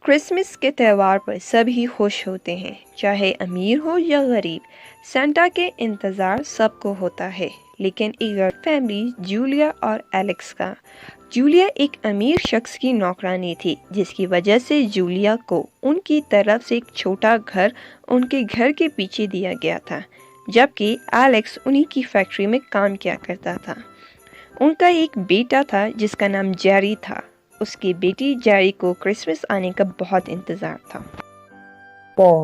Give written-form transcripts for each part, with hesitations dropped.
Christmas के त्यौहार पर सभी खुश होते हैं, चाहे अमीर हो या गरीब। सेंटा के इंतज़ार सबको होता है, लेकिन एक फैमिली जूलिया और एलेक्स का। जूलिया एक अमीर शख्स की नौकरानी थी, जिसकी वजह से जूलिया को उनकी तरफ से एक छोटा घर उनके घर के पीछे दिया गया था, जबकि एलेक्स उन्हीं की फैक्ट्री में काम किया करता था। उनका एक बेटा था जिसका नाम जेरी था। उसकी बेटी जेरी को क्रिसमस आने का बहुत इंतज़ार था।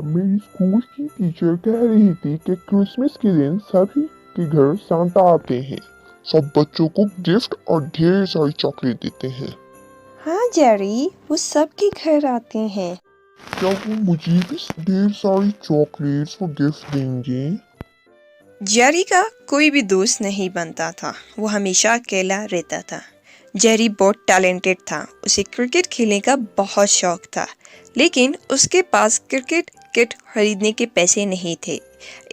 मेरी स्कूल की टीचर कह रही थी कि क्रिसमस के दिन सभी के घर सांता आते हैं। सब बच्चों को गिफ्ट और ढेर सारी चॉकलेट देते हैं। हाँ जेरी, वो सबके घर आते हैं। क्या वो मुझे भी ढेर सारी चॉकलेट्स और गिफ्ट देंगे? जेरी का कोई भी दोस्त नहीं बनता था। वो हमेशा अकेला रहता था। जेरी बहुत टैलेंटेड था। उसे क्रिकेट खेलने का बहुत शौक था, लेकिन उसके पास क्रिकेट किट खरीदने के पैसे नहीं थे,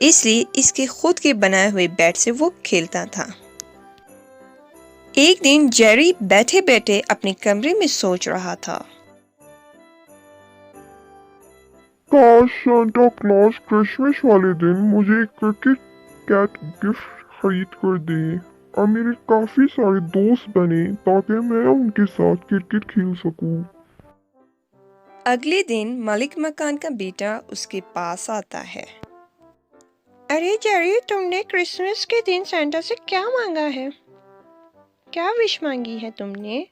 इसलिए इसके खुद के बनाए हुए बैट से वो खेलता था। एक दिन जेरी बैठे बैठे अपने कमरे में सोच रहा था। काश सांता क्लॉज क्रिसमस वाले दिन मुझे एक क्रिकेट कैट गिफ्ट खरीद कर दे और मेरे काफी सारे दोस्त बने ताकि मैं उनके साथ क्रिकेट खेल सकूं। अगले दिन मालिक मकान का बेटा उसके पास आता है। अरे जेरी, तुमने क्रिसमस के दिन सांता से क्या मांगा है? क्या विश मांगी है तुमने?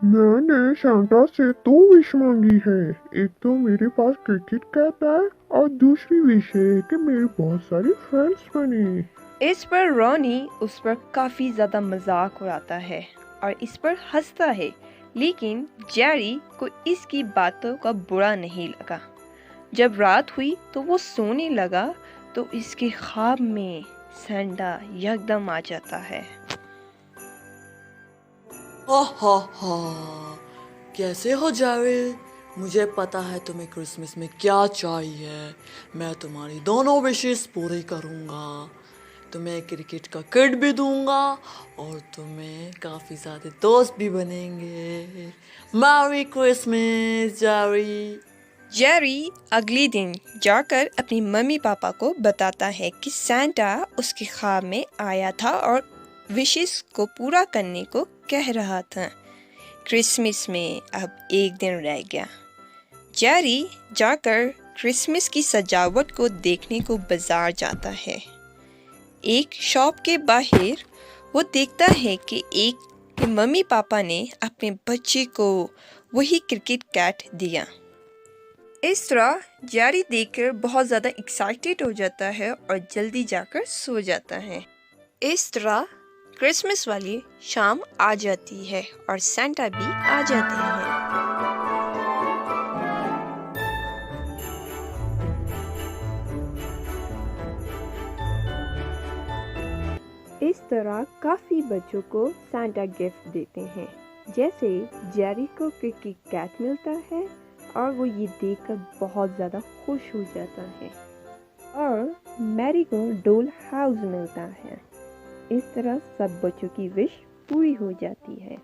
मैंने सांता से 2 विश मांगी है। एक तो मेरे पास क्रिकेट कैप है और दूसरी विश है कि मेरे बहुत सारे फ्रेंड्स बने। इस पर रोनी उस पर काफी ज्यादा मजाक उड़ाता है और इस पर हंसता है, लेकिन जेरी को इसकी बातों का बुरा नहीं लगा। जब रात हुई तो वो सोने लगा तो इसके ख्वाब में सांता यकदम आ जाता है। हा हा हा, कैसे हो जावेद? मुझे पता है तुम्हें क्रिसमस में क्या चाहिए। मैं तुम्हारी दोनों विशेस पूरी करूँगा। तुम्हें क्रिकेट का किट भी दूंगा और तुम्हें काफ़ी सारे दोस्त भी बनेंगे। Merry Christmas Jerry. जेरी अगले दिन जाकर अपनी मम्मी पापा को बताता है कि सांता उसके ख्वाब में आया था और विशेस को पूरा करने को कह रहा था। क्रिसमस में अब एक दिन रह गया। जेरी जाकर क्रिसमस की सजावट को देखने को बाजार जाता है। एक शॉप के बाहर वो देखता है कि एक के मम्मी पापा ने अपने बच्चे को वही क्रिकेट कैट दिया। इस तरह जेरी देखकर बहुत ज़्यादा एक्साइटेड हो जाता है और जल्दी जाकर सो जाता है। इस तरह क्रिसमस वाली शाम आ जाती है और सांता भी आ जाते हैं। इस तरह काफ़ी बच्चों को सांता गिफ्ट देते हैं। जैसे जेरी को क्रिकेट कैट मिलता है और वो ये देखकर बहुत ज़्यादा खुश हो जाता है, और मैरी को डोल हाउस मिलता है। इस तरह सब बच्चों की विश पूरी हो जाती है।